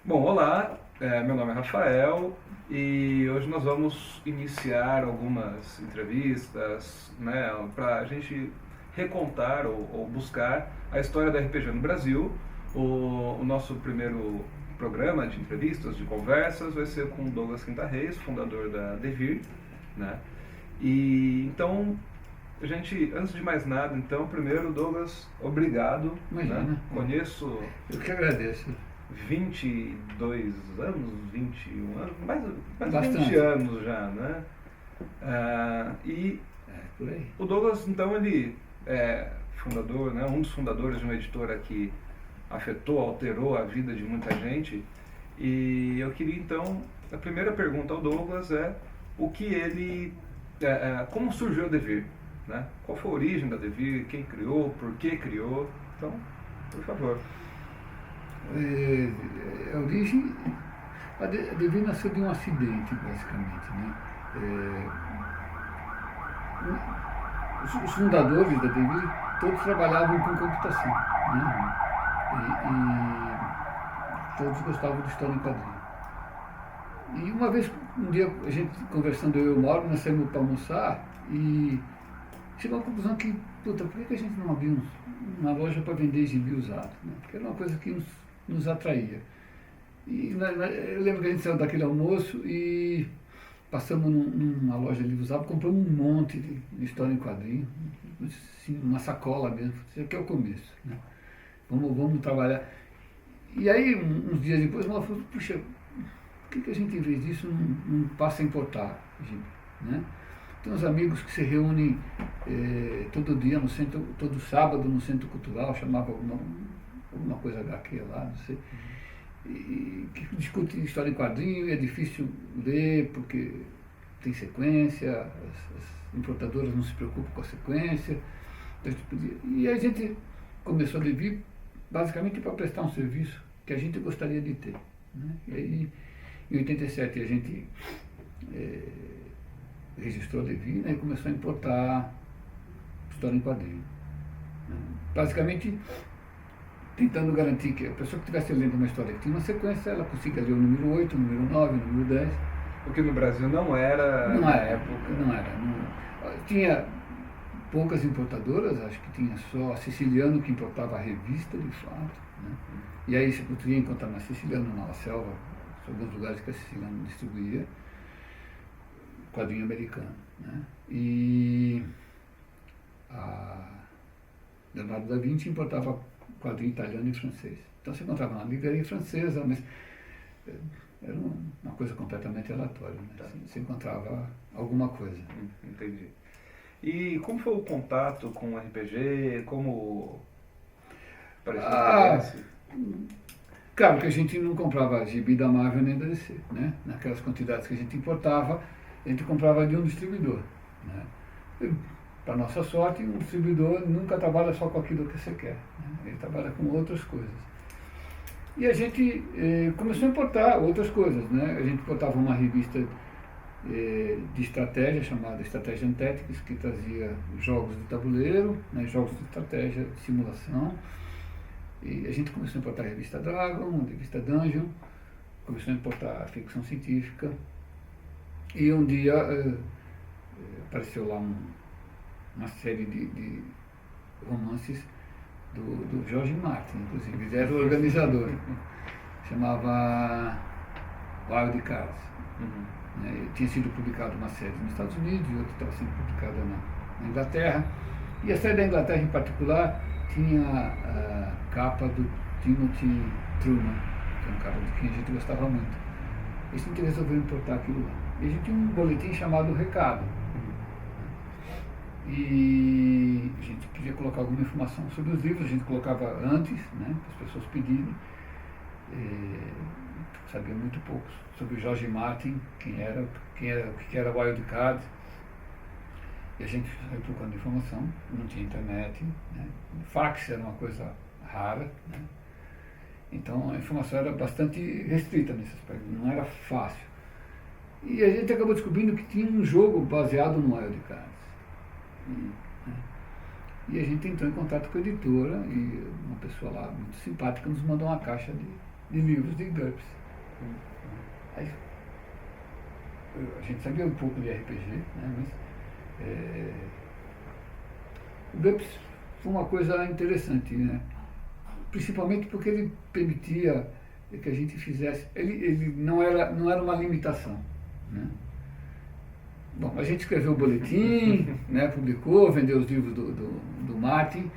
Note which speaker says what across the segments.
Speaker 1: Bom, olá, meu nome é Rafael e hoje nós vamos iniciar algumas entrevistas, né, para a gente recontar ou buscar a história da RPG no Brasil. O nosso primeiro programa de entrevistas, de conversas, vai ser com o Douglas Quinta Reis, fundador da Devir, né? E então, antes de mais nada, então, primeiro, Douglas, obrigado, né?
Speaker 2: Imagina.
Speaker 1: Conheço
Speaker 2: Eu que agradeço.
Speaker 1: 22 anos, 21 anos, mais de 20
Speaker 2: Bastante.
Speaker 1: anos já, né? E
Speaker 2: É, por aí.
Speaker 1: o Douglas, então, ele é fundador, né, um dos fundadores de uma editora que afetou, alterou a vida de muita gente. E eu queria, então, a primeira pergunta ao Douglas é o que ele, como surgiu a Devir, né? Qual foi a origem da Devir, quem criou, por que criou? Então, por favor.
Speaker 2: A origem. A Devi nasceu de um acidente, basicamente. Né? Os fundadores da Devi todos trabalhavam com computação. Né? E todos gostavam de história em quadrinho. E uma vez, um dia, a gente conversando, eu e o Mauro, nós saímos para almoçar e chegou à conclusão que, puta, por que a gente não abriu uma loja para vender gibi usado? Né? Porque era uma coisa que nos atraía. E eu lembro que a gente saiu daquele almoço e passamos numa loja de livro usado, compramos um monte de história em quadrinho, assim, uma sacola mesmo. Isso aqui é o começo. Né? Vamos trabalhar. E aí, uns dias depois, ela falou, puxa, por que a gente, em vez disso, não passa a importar gibi? Né? Tem uns amigos que se reúnem todo dia, no centro, todo sábado no Centro Cultural, chamava alguma coisa HQ lá, não sei, e que discute história em quadrinho, e é difícil ler porque tem sequência, as importadoras não se preocupam com a sequência. E a gente começou a vir basicamente para prestar um serviço que a gente gostaria de ter. Né? E aí, em 87, a gente registrou a Devir, né, e começou a importar história em quadrinho. Né? Basicamente, tentando garantir que a pessoa que estivesse lendo uma história que tinha uma sequência, ela consiga ler o número 8, o número 9, o número 10.
Speaker 1: O que no Brasil não era
Speaker 2: Não
Speaker 1: na
Speaker 2: era,
Speaker 1: época.
Speaker 2: não era. Tinha poucas importadoras, acho que tinha só a Siciliano que importava a revista, de fato. Né? E aí você poderia encontrar na Siciliano, na La Selva, em alguns lugares que a Siciliano distribuía, quadrinho americano. Né? E a Leonardo da Vinci importava quadrinho italiano e francês. Então você encontrava na livraria francesa, mas era uma coisa completamente aleatória. Né?
Speaker 1: Tá.
Speaker 2: Você encontrava alguma coisa.
Speaker 1: Entendi. E como foi o contato com o RPG? Como apareceu o interesse?
Speaker 2: Claro que a gente não comprava gibi da Marvel nem da DC. Né? Naquelas quantidades que a gente importava, a gente comprava de um distribuidor. Né? Para nossa sorte, um distribuidor nunca trabalha só com aquilo que você quer. Né? Ele trabalha com outras coisas. E a gente começou a importar outras coisas. Né? A gente importava uma revista de estratégia chamada Estratégia Antéticos, que trazia jogos de tabuleiro, né? Jogos de estratégia, de simulação. E a gente começou a importar a revista Dragon, a revista Dungeon, começou a importar a ficção científica. E um dia apareceu lá uma série de romances do George Martin, inclusive. Ele era o organizador. Chamava Wild Cards. Né? Tinha sido publicado uma série nos Estados Unidos e outra estava sendo publicada na Inglaterra. E a série da Inglaterra, em particular, tinha a capa do Timothy Truman, que é um cara de quem a gente gostava muito. E a gente resolveu importar aquilo lá. E a gente tinha um boletim chamado Recado. E a gente queria colocar alguma informação sobre os livros, a gente colocava antes, né, para as pessoas pedirem. Sabia muito pouco sobre o George Martin, o que era Wild Card. E a gente saiu procurando informação, não tinha internet, né? Fax era uma coisa rara, né? Então a informação era bastante restrita nesse aspecto, não era fácil. E a gente acabou descobrindo que tinha um jogo baseado no Wild Cards. Né? E a gente entrou em contato com a editora e uma pessoa lá muito simpática nos mandou uma caixa de livros de GURPS. Aí, a gente sabia um pouco de RPG, né, mas o GURPS foi uma coisa interessante, né? Principalmente porque ele permitia que a gente fizesse, ele não era uma limitação, né? Bom, a gente escreveu o boletim, né, publicou, vendeu os livros do Martin,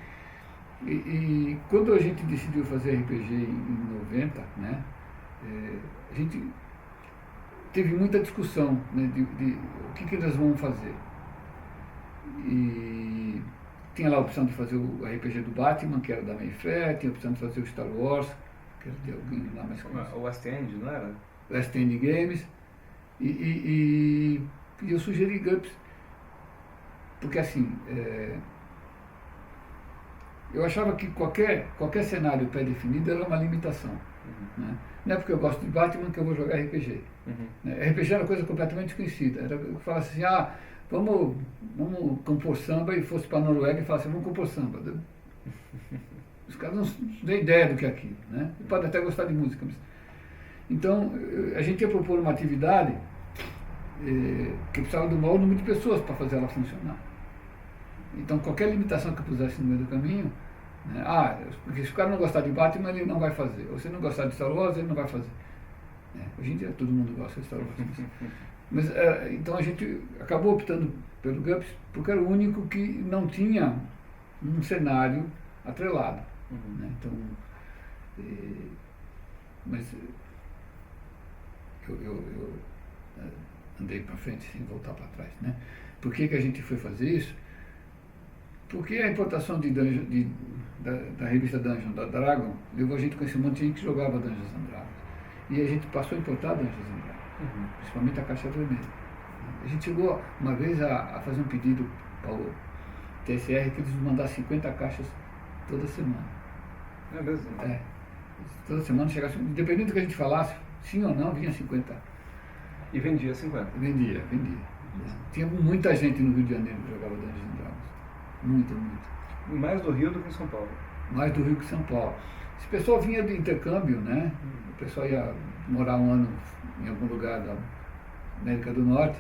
Speaker 2: e quando a gente decidiu fazer RPG em 90, né, a gente teve muita discussão, né, de o que nós vamos fazer. E tinha lá a opção de fazer o RPG do Batman, que era da Mayfair, tinha a opção de fazer o Star Wars, que era de alguém lá mais conhecido.
Speaker 1: O West End, não era?
Speaker 2: West End Games. E eu sugeri GURPS, porque assim, eu achava que qualquer cenário pré-definido era uma limitação. Né? Não é porque eu gosto de Batman que eu vou jogar RPG. Né? RPG era uma coisa completamente desconhecida. Era eu falasse assim, vamos compor samba, e fosse para a Noruega e falasse, vamos compor samba. Os caras não têm ideia do que é aquilo. Né? E podem até gostar de música. Mas... Então, a gente ia propor uma atividade que precisava do maior número de pessoas para fazer ela funcionar. Então, qualquer limitação que eu pusesse no meio do caminho, né, porque se o cara não gostar de Batman, ele não vai fazer. Ou se ele não gostar de Star Wars, ele não vai fazer. Hoje em dia todo mundo gosta de Star Wars. Mas, então a gente acabou optando pelo GURPS porque era o único que não tinha um cenário atrelado. Né? Então, mas eu andei para frente sem voltar para trás. Né? Por que a gente foi fazer isso? Porque a importação da revista Dungeons da Dragon levou a gente a conhecer um monte de gente que jogava Dungeons and Dragons. E a gente passou a importar Dungeons and Dragons, principalmente a caixa vermelha. A gente chegou uma vez a fazer um pedido para o TSR que eles nos mandassem 50 caixas toda semana.
Speaker 1: É mesmo?
Speaker 2: Toda semana chegasse, independente do que a gente falasse, sim ou não, vinha 50.
Speaker 1: E vendia 50?
Speaker 2: Vendia. Tinha muita gente no Rio de Janeiro que jogava Dungeons and Dragons. Muito.
Speaker 1: Mais do Rio do que em São Paulo?
Speaker 2: Mais do Rio que São Paulo. Esse pessoal vinha de intercâmbio, né? O pessoal ia morar um ano em algum lugar da América do Norte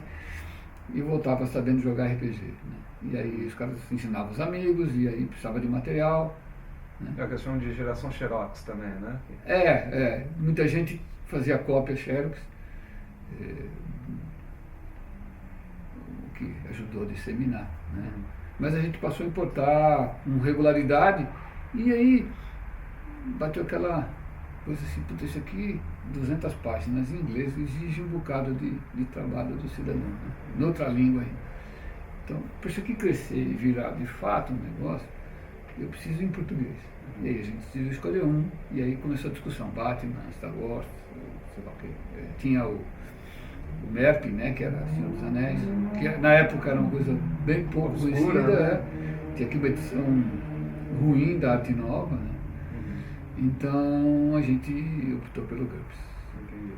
Speaker 2: e voltava sabendo jogar RPG. Né? E aí os caras ensinavam os amigos, e aí precisava de material. Né?
Speaker 1: É a questão de geração Xerox também, né?
Speaker 2: Muita gente fazia cópia Xerox, o que ajudou a disseminar. Né? Mas a gente passou a importar com regularidade, e aí bateu aquela coisa assim, isso aqui, 200 páginas em inglês, exige um bocado de trabalho do cidadão, né? Em outra língua ainda. Então, para isso aqui crescer e virar de fato um negócio, eu preciso ir em português. E aí a gente decidiu escolher um, e aí começou a discussão, Batman, Star Wars, sei lá o que. Tinha o MERP, né, que era Senhor dos Anéis, que na época era uma coisa bem pouco conhecida, né? Tinha aqui uma edição ruim da Arte Nova, né? Então a gente optou pelo GURPS.
Speaker 1: Entendi.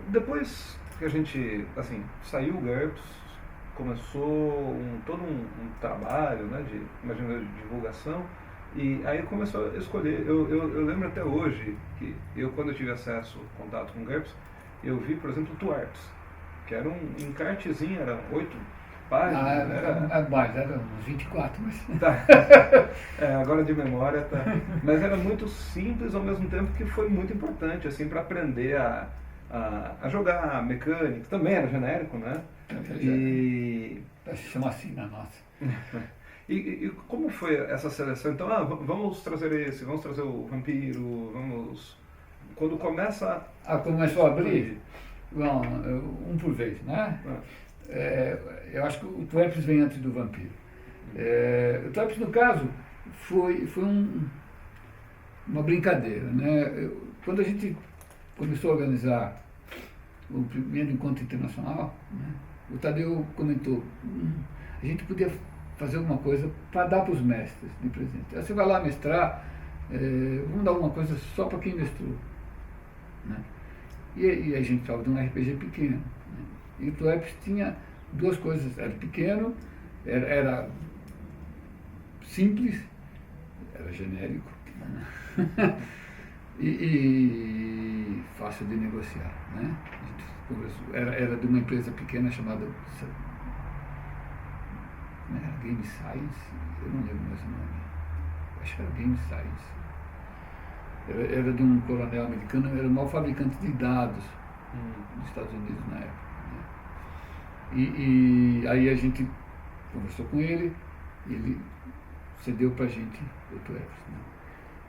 Speaker 1: Depois que a gente, assim, saiu o GURPS, começou todo um trabalho, né, de divulgação, e aí começou a escolher. Eu lembro até hoje que quando eu tive contato com o GURPS, eu vi, por exemplo, o Twerps, que era um encartezinho, era 8 páginas.
Speaker 2: Era uns 24, mas...
Speaker 1: Tá. Agora de memória, tá. Mas era muito simples, ao mesmo tempo que foi muito importante, assim, para aprender a jogar mecânica. Também era genérico, né?
Speaker 2: Se chama assim na nossa.
Speaker 1: E como foi essa seleção? Então, vamos trazer vamos trazer o Vampiro, vamos... Quando começa...
Speaker 2: começou a abrir? Bom, um por vez, né? Eu acho que o Twerps vem antes do Vampiro. O Twerps, no caso, foi uma brincadeira, né? Quando a gente começou a organizar o primeiro encontro internacional, né, o Tadeu comentou, a gente podia fazer alguma coisa para dar para os mestres de presente. Aí você vai lá mestrar, vamos dar alguma coisa só para quem mestrou. Né? E a gente estava de um RPG pequeno. Né? E o Twerps tinha duas coisas, era pequeno, era simples, era genérico, né? e fácil de negociar, né? A gente conversou, era de uma empresa pequena chamada Game Science, eu não lembro mais o nome, acho que era Game Science. Era de um coronel americano, era o maior fabricante de dados dos Estados Unidos na época. Né? E aí a gente conversou com ele, ele cedeu pra gente o TWEPS. Né?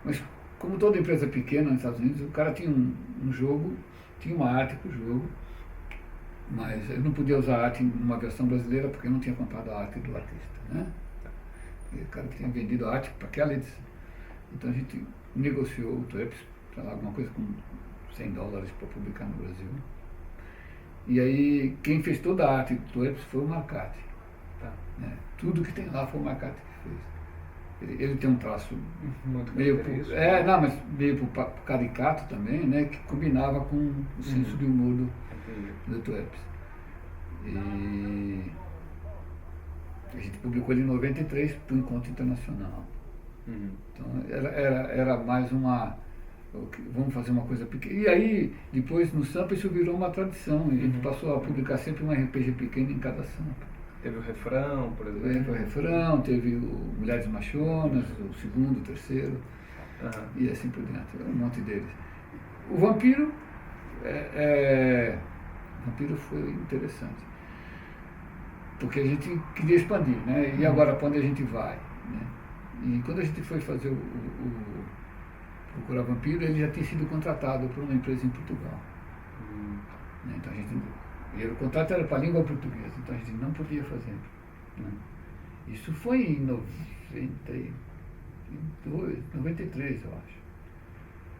Speaker 2: Mas como toda empresa pequena nos Estados Unidos, o cara tinha um jogo, tinha uma arte para o jogo, mas eu não podia usar a arte em uma versão brasileira porque eu não tinha comprado a arte do artista. Né? E o cara tinha vendido a arte para aquela edição. Então a gente negociou o TWEPS, sei lá, alguma coisa com $100 para publicar no Brasil. E aí quem fez toda a arte do TWEPS foi o Marcati.
Speaker 1: Tá.
Speaker 2: Né? Tudo que tem lá foi o Marcati que fez. Ele tem um traço
Speaker 1: muito
Speaker 2: meio
Speaker 1: característico.
Speaker 2: mas meio pro caricato também, né? Que combinava com o senso de humor do TWEPS. E a gente publicou ele em 93 para o Encontro Internacional. Então era mais uma. Vamos fazer uma coisa pequena. E aí, depois no Sampa isso virou uma tradição. A gente passou a publicar sempre um RPG pequeno em cada Sampa.
Speaker 1: Teve o refrão, por exemplo.
Speaker 2: Teve o refrão, teve o Mulheres Machonas, o segundo, o terceiro, e assim por diante. Um monte deles. O Vampiro, Vampiro foi interessante. Porque a gente queria expandir, né? E agora, para onde a gente vai? Né? E quando a gente foi fazer procurar Vampiro, ele já tinha sido contratado por uma empresa em Portugal. Né? Então a gente, e o contrato era para a língua portuguesa, então a gente não podia fazer. Né? Isso foi em 93, eu acho.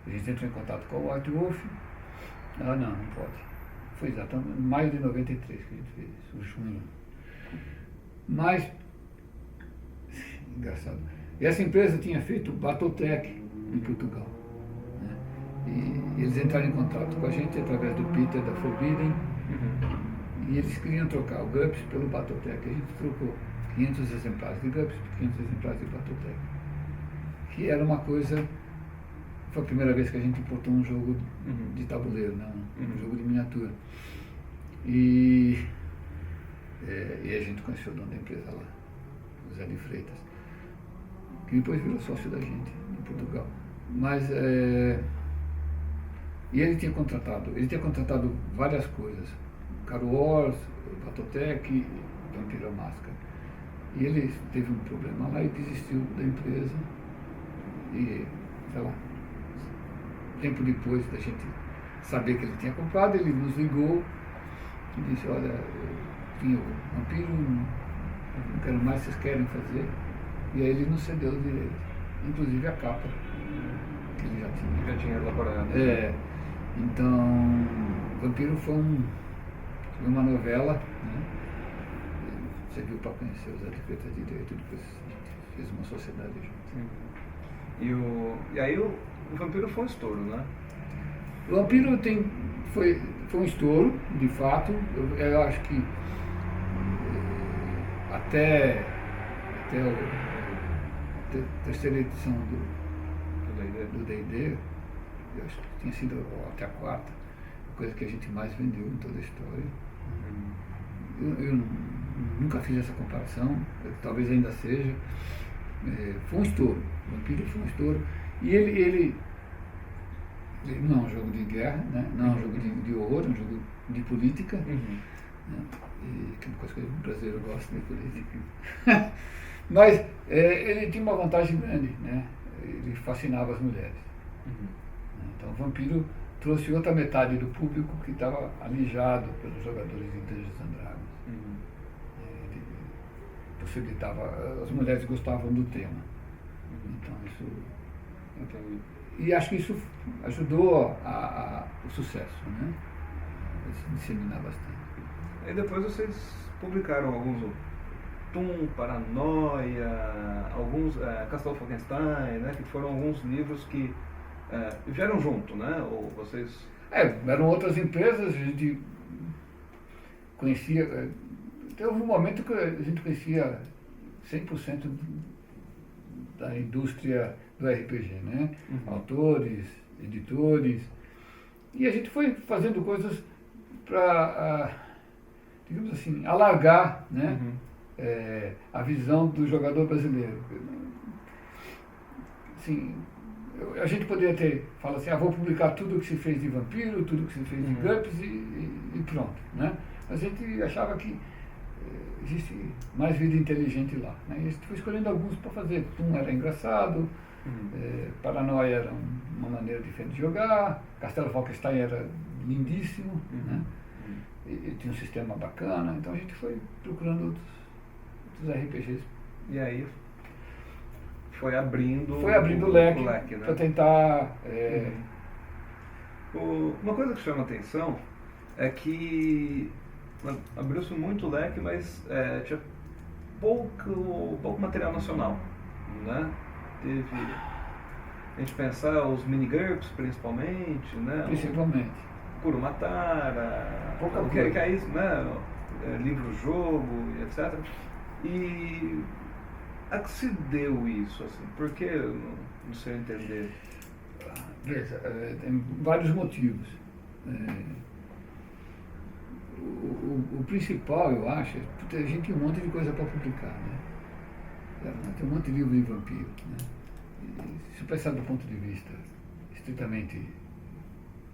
Speaker 2: A gente entrou em contato com o White Wolf. Não pode. Foi exatamente em maio de 93 que a gente fez isso, o junho. Mas, engraçado, e essa empresa tinha feito Battletech em Portugal. Né? E eles entraram em contato com a gente através do Peter da Forbidden, e eles queriam trocar o GURPS pelo Battletech. A gente trocou 500 exemplares de GURPS por 500 exemplares de Battletech. Que era uma coisa. Foi a primeira vez que a gente importou um jogo de tabuleiro, né? Um jogo de miniatura. E a gente conheceu o dono da empresa lá, o Zé de Freitas, que depois virou sócio da gente em Portugal. Mas e ele tinha contratado várias coisas, Caro Wars, Battletech e Vampiro à Máscara. E ele teve um problema lá e desistiu da empresa. E, sei lá, tempo depois da gente saber que ele tinha comprado, ele nos ligou e disse, olha, eu tinha o Vampiro, não quero mais, vocês querem fazer? E aí ele nos cedeu o direito, inclusive a capa que ele já tinha.
Speaker 1: Já tinha elaborado.
Speaker 2: Então, Vampiro foi uma novela, né? Você viu para conhecer os arquitetos de direito, depois a gente fez uma sociedade junto.
Speaker 1: E aí o Vampiro foi um estouro, né?
Speaker 2: O Vampiro foi um estouro, de fato. Eu acho que até a terceira edição do D&D, eu acho que tinha sido até a quarta, a coisa que a gente mais vendeu em toda a história. Eu nunca fiz essa comparação, talvez ainda seja. Foi um estouro, o Vampiro foi um estouro. E ele não é um jogo de guerra, né? Não é um jogo de horror, é um jogo de política. Né? E que é uma coisa que o brasileiro gosta de política. Mas ele tinha uma vantagem grande, né? Ele fascinava as mulheres. Então o Vampiro trouxe outra metade do público que estava alijado pelos jogadores de Dungeons and Dragons. Ele possibilitava, as mulheres gostavam do tema. Então isso. E acho que isso ajudou o sucesso, né? A se disseminar bastante.
Speaker 1: E depois vocês publicaram alguns, Tum, Paranoia, alguns, Castelo Frankenstein, né? Que foram alguns livros que vieram junto, né? Ou vocês...
Speaker 2: eram outras empresas, a gente conhecia... Teve um momento que a gente conhecia 100% da indústria do RPG, né? Autores, editores. E a gente foi fazendo coisas para, digamos assim, alargar, né, a visão do jogador brasileiro. Assim, a gente poderia falar assim, vou publicar tudo o que se fez de Vampiro, tudo o que se fez de GURPS e pronto, né? Mas a gente achava que existe mais vida inteligente lá, né? E a gente foi escolhendo alguns para fazer. Um era engraçado, Paranoia era uma maneira diferente de jogar, Castelo Falkenstein era lindíssimo, né? E tinha um sistema bacana, então a gente foi procurando outros RPGs.
Speaker 1: E aí foi abrindo
Speaker 2: o leque,
Speaker 1: né?
Speaker 2: para tentar...
Speaker 1: Uma coisa que chama atenção é que abriu-se muito o leque, mas tinha pouco material nacional, né? Teve, a gente pensar os minigurps principalmente, né?
Speaker 2: Principalmente.
Speaker 1: Kurumatara,
Speaker 2: Pouca
Speaker 1: que é isso, né? Livro-jogo, etc. E a que se deu isso, assim? Por que, no seu entender?
Speaker 2: Tem vários motivos. O principal, eu acho, é porque a gente tem um monte de coisa para publicar, né? Tem um monte de livro de vampiro, né? E, se pensar do ponto de vista estritamente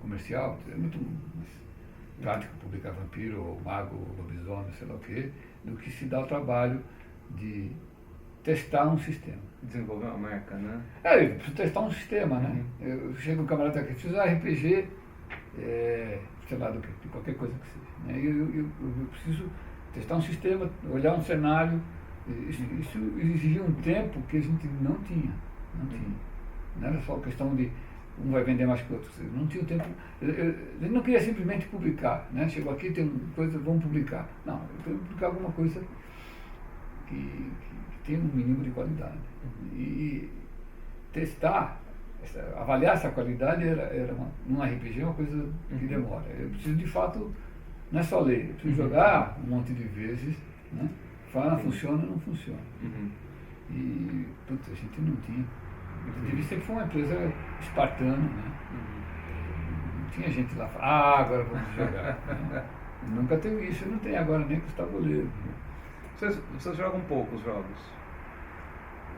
Speaker 2: comercial, é muito mais prático publicar vampiro, ou mago, ou lobisomem, sei lá o quê, do que se dá o trabalho de testar um sistema.
Speaker 1: Desenvolver uma marca, né?
Speaker 2: Eu preciso testar um sistema, né? Eu chego um camarada que precisa RPG, sei lá, de qualquer coisa que seja, né? Eu preciso testar um sistema, olhar um cenário. Isso exigia um tempo que a gente não tinha. Não era só questão de um vai vender mais que o outro. Não tinha o tempo. Eu não queria simplesmente publicar, né? Chegou aqui, tem coisa, vamos publicar. Não, eu queria publicar alguma coisa que tem um mínimo de qualidade. E testar, avaliar essa qualidade num RPG é uma coisa que demora. Eu preciso, de fato, não é só ler, eu preciso jogar um monte de vezes, né? Fala, funciona ou não funciona. E, putz, a gente não tinha. A gente sempre foi uma empresa espartana, né? Não tinha gente lá falando, agora vamos jogar. Né? Nunca teve isso, não tem agora nem com os tabuleiros.
Speaker 1: Vocês jogam poucos jogos?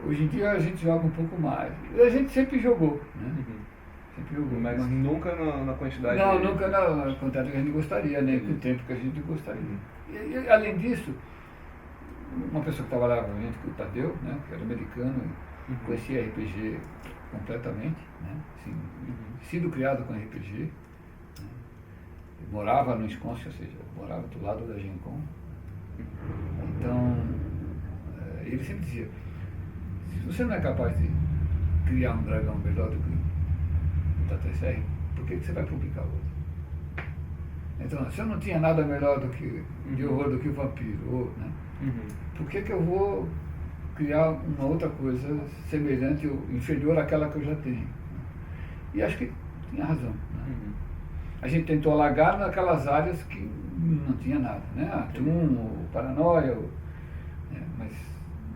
Speaker 2: Hoje em dia a gente joga um pouco mais. A gente sempre jogou, né? Sempre jogou.
Speaker 1: Mas nunca na quantidade...
Speaker 2: Não, nunca na quantidade que a gente gostaria, nem com o tempo que a gente gostaria. E além disso, uma pessoa que trabalhava com a gente, que o Tadeu, né, que era americano, conhecia RPG completamente, né? Assim, sido criado com RPG, né? Morava no Escócia, ou seja, morava do lado da Gen Con. Então, ele sempre dizia, se você não é capaz de criar um dragão melhor do que o TTSR, por que você vai publicar outro? Então, se eu não tinha nada melhor de horror do que o vampiro, né? Por que eu vou criar uma outra coisa semelhante ou inferior àquela que eu já tenho? E acho que tinha razão. Né? A gente tentou alargar naquelas áreas que não tinha nada, né? Atum, ou Paranoia, mas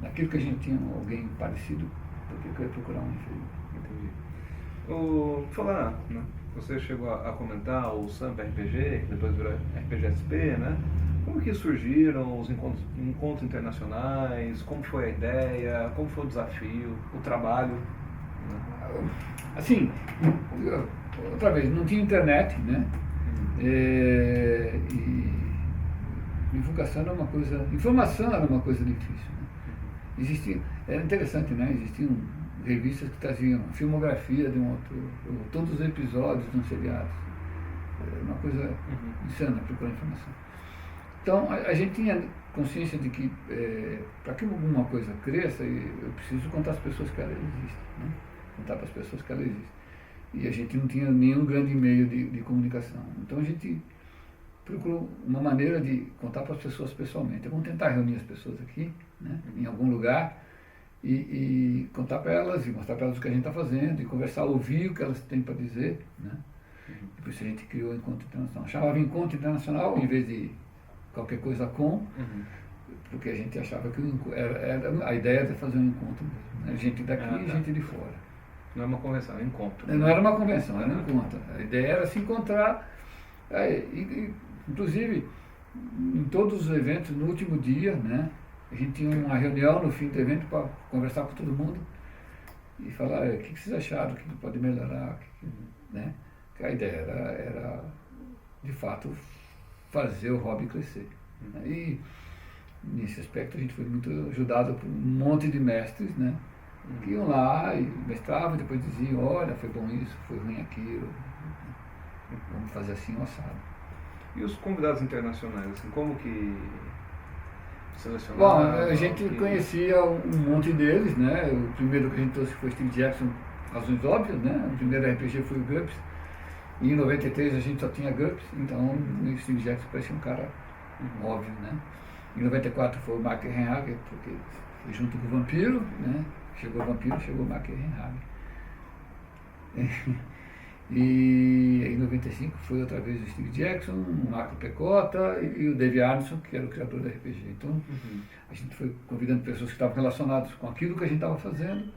Speaker 2: naquilo que a gente tinha alguém parecido, por que eu ia procurar um inferior?
Speaker 1: Entendi. Falar, né? Você chegou a comentar o Samp RPG, que depois virou RPG-SP, né? Como que surgiram os encontros internacionais? Como foi a ideia? Como foi o desafio? O trabalho? Né?
Speaker 2: Assim, outra vez, não tinha internet, né? E divulgação era uma coisa... Informação era uma coisa difícil. Né? Era interessante, né? Existiam revistas que traziam a filmografia de todos os episódios de um seriado. Era uma coisa insana procurar informação. Então, a gente tinha consciência de que, para que alguma coisa cresça, eu preciso contar às pessoas que ela existe, né? Contar para as pessoas que ela existe. E a gente não tinha nenhum grande meio de comunicação. Então, a gente procurou uma maneira de contar para as pessoas pessoalmente. Vamos tentar reunir as pessoas aqui, né? Em algum lugar, e contar para elas, e mostrar para elas o que a gente está fazendo, e conversar, ouvir o que elas têm para dizer, né? Por isso a gente criou o Encontro Internacional. Chamava Encontro Internacional, em vez de qualquer coisa porque a gente achava que a ideia era fazer um encontro mesmo, né? Gente daqui e gente de fora.
Speaker 1: Não é uma convenção, é um encontro.
Speaker 2: Não era uma convenção, era um encontro. A ideia era se encontrar, inclusive, em todos os eventos, no último dia, né? A gente tinha uma reunião no fim do evento para conversar com todo mundo e falar o que vocês acharam, o que pode melhorar, né? Que a ideia era, de fato, fazer o hobby crescer. Né? E, nesse aspecto, a gente foi muito ajudado por um monte de mestres, né? Que iam lá e mestravam, depois diziam, olha, foi bom isso, foi ruim aquilo, vamos fazer assim, um assado.
Speaker 1: E os convidados internacionais, assim, como que
Speaker 2: Bom,
Speaker 1: selecionavam?
Speaker 2: a gente conhecia um monte deles, né? O primeiro que a gente trouxe foi Steve Jackson, razões óbvias, né? O primeiro RPG foi o GURPS. E em 93 a gente só tinha GURPS, então o Steve Jackson parecia um cara óbvio, né? Em 94 foi o Mark Reinhage, porque foi junto com o Vampiro, né? Chegou o Vampiro, chegou o Mark Reinhage. E em 95 foi outra vez o Steve Jackson, o Marco Pecota e o Dave Arneson, que era o criador da RPG. Então a gente foi convidando pessoas que estavam relacionadas com aquilo que a gente estava fazendo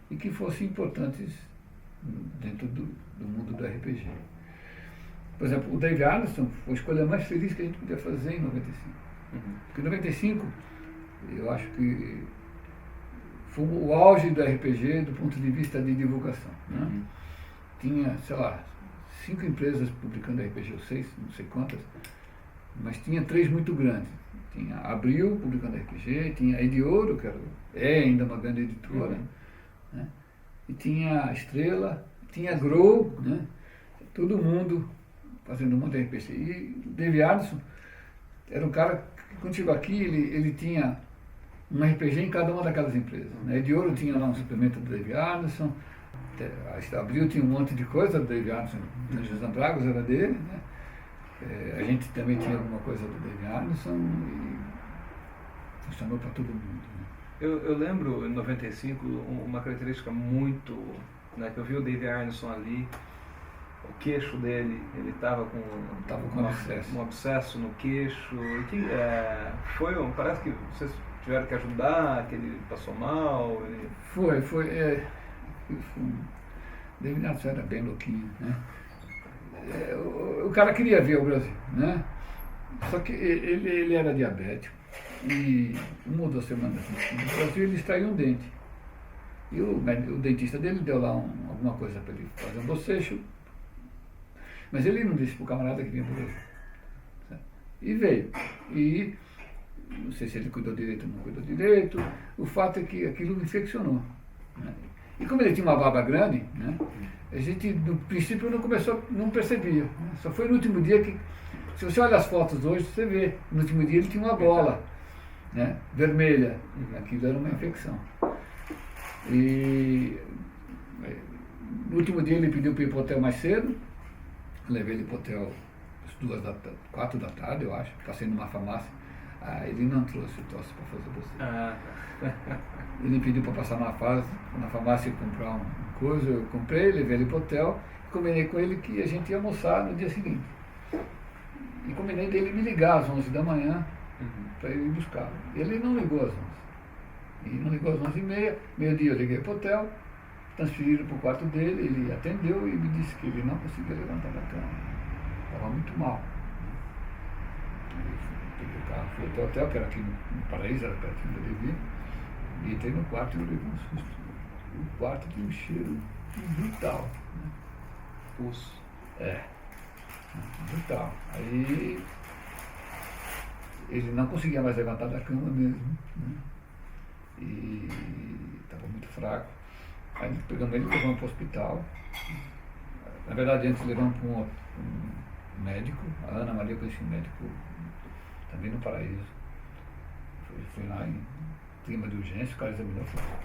Speaker 2: e que fossem importantes dentro do mundo do RPG. Por exemplo, o Dave Arneson foi a escolha mais feliz que a gente podia fazer em 95. Porque em 95 eu acho que foi o auge do RPG do ponto de vista de divulgação. Né? Tinha, sei lá, 5 empresas publicando RPG, ou 6, não sei quantas, mas tinha 3 muito grandes. Tinha a Abril publicando RPG, tinha a Ediouro, que é ainda uma grande editora, né? E tinha a Estrela, tinha a Grow, né? Todo mundo fazendo um monte de RPG. E o Dave Arneson era um cara que, quando chegou aqui, ele tinha um RPG em cada uma daquelas empresas. Né? A Ediouro tinha lá um suplemento do Dave Arneson, a Abril tinha um monte de coisa do Dave Arneson, Dungeons and Dragons era dele, né? A gente também tinha alguma coisa do Dave Arneson e funcionou para todo mundo. Né?
Speaker 1: Eu lembro, em 95, uma característica muito, né, que eu vi o Dave Arneson ali, o queixo dele, ele estava com um abscesso no queixo, e que, parece que vocês tiveram que ajudar, que ele passou mal.
Speaker 2: Foi. David Arneson era bem louquinho, né? O cara queria ver o Brasil, né? Só que ele era diabético e uma ou 2 semanas antes no Brasil ele extraiu um dente. E o dentista dele deu lá alguma coisa para ele fazer um bocejo, mas ele não disse para o camarada que vinha para o Brasil. Certo? E veio. E não sei se ele cuidou direito ou não cuidou direito, o fato é que aquilo infeccionou. Né? E como ele tinha uma barba grande, né, a gente, no princípio, não percebia. Né? Só foi no último dia que, se você olha as fotos hoje, você vê, no último dia ele tinha uma bola, né, vermelha. Aquilo era uma infecção. E no último dia ele pediu para ir para o hotel mais cedo, eu levei ele para o hotel às 4 da tarde, eu acho, passei numa farmácia. Ele não trouxe o troço para fazer você. Ele pediu para passar na farmácia e comprar uma coisa, eu comprei, levei ele para o hotel, combinei com ele que a gente ia almoçar no dia seguinte. E combinei dele me ligar às 11 da manhã para ele ir buscar. Ele não ligou às 11. E não ligou às 11h30, meio-dia eu liguei para o hotel, transferiram para o quarto dele, ele atendeu e me disse que ele não conseguia levantar da cama. Estava muito mal. Peguei o carro, fui até o hotel, que era aqui no Paraíso, era pertinho da Levi, e entrei no quarto e eu levei um susto. O quarto tinha um cheiro brutal. Né?
Speaker 1: Pulso.
Speaker 2: Brutal. Aí ele não conseguia mais levantar da cama mesmo. Né? E estava muito fraco. Aí pegamos ele e levamos para o hospital. Na verdade, antes levamos para um médico, a Ana Maria, eu conheci um médico também no Paraíso. Fui lá em clima de urgência, o cara examinou e falou,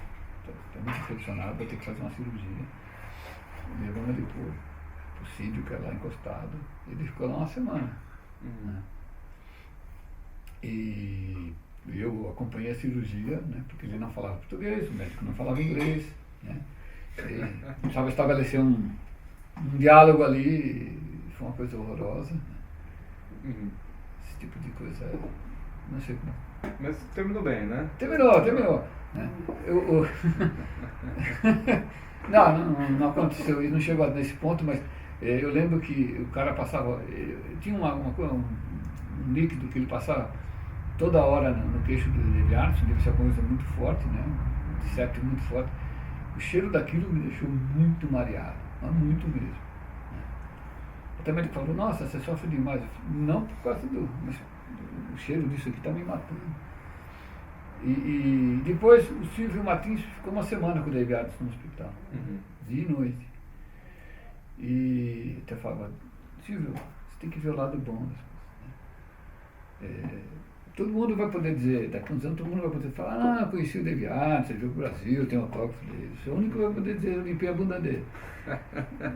Speaker 2: está muito infeccionado, vai ter que fazer uma cirurgia. Levamos ele para o Cídio, que é lá encostado, e ele ficou lá uma semana. Né? E eu acompanhei a cirurgia, né, porque ele não falava português, o médico não falava inglês. Né? E precisava estabelecer um diálogo ali, foi uma coisa horrorosa. Esse tipo de coisa, não sei
Speaker 1: Mas terminou bem, né?
Speaker 2: Terminou. Né? Não aconteceu isso, não chegou nesse ponto, mas eu lembro que o cara passava, tinha um líquido que ele passava toda hora no queixo do Leviathan, deve ser uma coisa muito forte, né? Um inseto muito forte. O cheiro daquilo me deixou muito mareado, mas muito mesmo. Também ele falou, nossa, você sofre demais. Eu falei, não por causa mas o cheiro disso aqui está me matando. E depois o Silvio Martins ficou uma semana com o David Adams no hospital, dia e noite. E até falava, Silvio, você tem que ver o lado bom das coisas. Né? Todo mundo vai poder dizer, daqui a uns anos todo mundo vai poder falar, eu conheci o David Adams, ele veio para o Brasil, tem um autógrafo dele. Você é o único que vai poder dizer, eu limpei a bunda dele.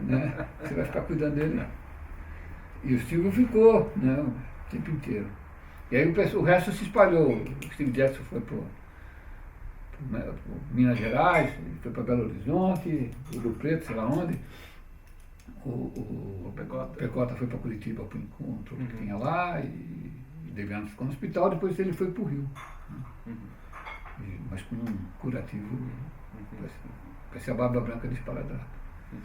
Speaker 2: Né? Você vai ficar cuidando dele. E o Silvio ficou, né, o tempo inteiro. E aí o resto se espalhou. O Steve Jackson foi para Minas Gerais, foi para Belo Horizonte, Rio Preto, sei lá onde. O Pecota foi para Curitiba para o encontro que tinha lá, e David Adams ficou no hospital, depois ele foi para o Rio. Né? Mas com um curativo, parece a barba branca de esparadrapo.